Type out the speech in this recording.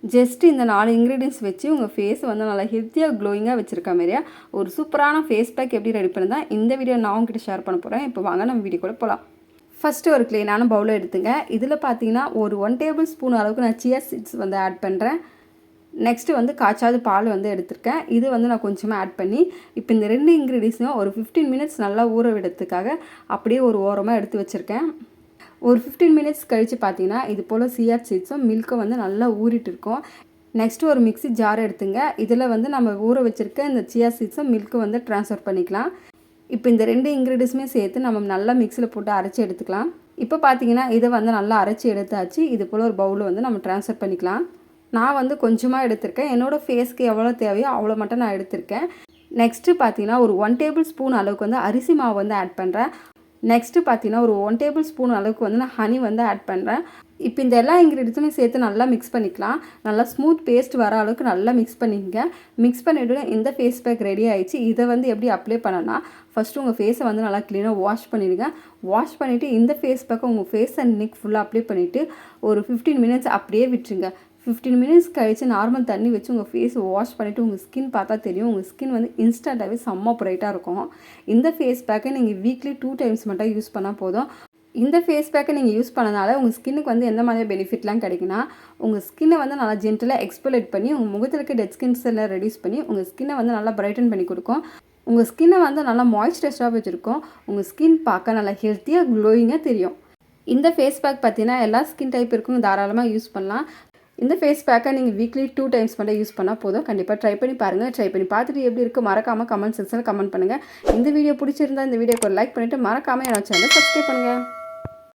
Just இந்த 4 ingredients வச்சு உங்கள் ஃபேஸ் வந்து நல்லா ஹெல்த்தியாக க்ளோயிங்காக வச்சுருக்க மாதிரியா ஒரு சூப்பரான ஃபேஸ் பேக் எப்படி ரெடி பண்ணுறதா இந்த வீடியோ நான் உங்ககிட்ட ஷேர் பண்ண போகிறேன். இப்போ வாங்க நம்ம வீடியோ கூட போகலாம். ஃபஸ்ட்டு ஒரு க்ளீனான பவுலை எடுத்துங்க. இதில் பார்த்தீங்கன்னா ஒரு 1 டேபிள் ஸ்பூன் அளவுக்கு நான் சியா சீட்ஸ் வந்து ஆட் பண்ணுறேன். நெக்ஸ்ட்டு வந்து காய்ச்சாத பால் வந்து எடுத்திருக்கேன். இது வந்து நான் கொஞ்சமாக ஆட் பண்ணி இப்போ இந்த 2 இன்க்ரீடியன்ஸையும் ஒரு 15 மினிட்ஸ் நல்லா ஊற விடுறதுக்காக அப்படியே ஒரு ஓரமாக எடுத்து வச்சுருக்கேன். ஒரு 15 மினிட்ஸ் கழித்து பார்த்தீங்கன்னா இது போல் சியா சீட்ஸும் மில்க்கும் வந்து நல்லா ஊறிட்டு இருக்கும். நெக்ஸ்ட்டு ஒரு மிக்ஸி ஜார் எடுத்துங்க. இதில் வந்து நம்ம ஊற வச்சுருக்க இந்த சியா சீட்ஸும் மில்க்கும் வந்து ட்ரான்ஸ்ஃபர் பண்ணிக்கலாம். இப்போ இந்த 2 இன்க்ரீடியன்ஸுமே சேர்த்து நம்ம நல்லா மிக்ஸியில் போட்டு அரைச்சி எடுத்துக்கலாம். இப்போ பார்த்தீங்கன்னா இதை வந்து நல்லா அரைச்சி எடுத்தாச்சு. இது போல் ஒரு பவுலில் வந்து நம்ம ட்ரான்ஸ்ஃபர் பண்ணிக்கலாம். நான் வந்து கொஞ்சமாக எடுத்திருக்கேன். என்னோடய ஃபேஸ்க்கு எவ்வளோ தேவையோ அவ்வளோ மட்டும் நான் எடுத்திருக்கேன். நெக்ஸ்ட்டு பார்த்தீங்கன்னா ஒரு 1 டேபிள் ஸ்பூன் அளவுக்கு வந்து அரிசி மாவு வந்து ஆட் பண்ணுறேன். நெக்ஸ்ட்டு பார்த்தீங்கன்னா ஒரு 1 டேபிள் ஸ்பூன் அளவுக்கு வந்து நான் ஹனி வந்து ஆட் பண்ணுறேன். இப்போ இந்த எல்லா இன்க்ரீடியன்ஸுமே சேர்த்து நல்லா மிக்ஸ் பண்ணிக்கலாம். நல்லா ஸ்மூத் பேஸ்ட் வர அளவுக்கு நல்லா மிக்ஸ் பண்ணிக்கங்க. மிக்ஸ் பண்ணிவிட்டு இந்த ஃபேஸ் பேக் ரெடி ஆகிடுச்சு. இதை வந்து எப்படி அப்ளை பண்ணனா ஃபஸ்ட்டு உங்கள் ஃபேஸை வந்து நல்லா க்ளீனாக வாஷ் பண்ணிவிடுங்க. வாஷ் பண்ணிவிட்டு இந்த ஃபேஸ் பேக்கை உங்கள் ஃபேஸ் அண்ட் நெக் ஃபுல்லாக அப்ளை பண்ணிவிட்டு ஒரு 15 மினிட்ஸ் அப்படியே விட்டுருங்க. 15 மினிட்ஸ் கழித்து நார்மல் தண்ணி வச்சு உங்கள் ஃபேஸ் வாஷ் பண்ணிவிட்டு உங்கள் ஸ்கின் பார்த்தா தெரியும். உங்கள் ஸ்கின் வந்து இன்ஸ்டண்ட்டாகவே செம்ம ப்ரைட்டாக இருக்கும். இந்த ஃபேஸ் பேக்கை நீங்கள் வீக்லி 2 டைம்ஸ் மட்டும் யூஸ் பண்ணால் போதும். இந்த ஃபேஸ் பேக்கை நீங்கள் யூஸ் பண்ணனால உங்கள் ஸ்கின்னுக்கு வந்து எந்த மாதிரி பெனிஃபிட்லாம் கிடைக்குன்னா உங்கள் ஸ்கின்னை வந்து நல்லா ஜென்டலாக எக்ஸ்போலேட் பண்ணி உங்கள் முகத்தில் இருக்க டெட் ஸ்கின்ஸ் எல்லாம் ரெடியூஸ் பண்ணி உங்கள் ஸ்கின்னை வந்து நல்லா பிரைட்டன் பண்ணி கொடுக்கும். உங்கள் ஸ்கின்னை வந்து நல்லா மாய்ஸ்சரைஸ்டாக வச்சுருக்கோம். உங்கள் ஸ்கின் பார்க்க நல்லா ஹெல்த்தியாக க்ளோயிங்காக தெரியும். இந்த ஃபேஸ் பேக் பார்த்தீங்கன்னா எல்லா ஸ்கின் டைப் இருக்கும், தாராளமாக யூஸ் பண்ணலாம். இந்த ஃபேஸ் பேக்கை நீங்கள் வீக்லி 2 டைம்ஸ் மட்டும் யூஸ் பண்ணால் போதும். கண்டிப்பாக ட்ரை பண்ணி பாருங்கள். ட்ரை பண்ணி பார்த்துட்டு எப்படி இருக்குது மறக்காமல் கமெண்ட் செக்ஷனில் கமெண்ட் பண்ணுங்கள். இந்த வீடியோ பிடிச்சிருந்தா இந்த வீடியோக்கு ஒரு லைக் பண்ணிவிட்டு மறக்காமல் என்னோட சேனலை சப்ஸ்கிரைப் பண்ணுங்கள்.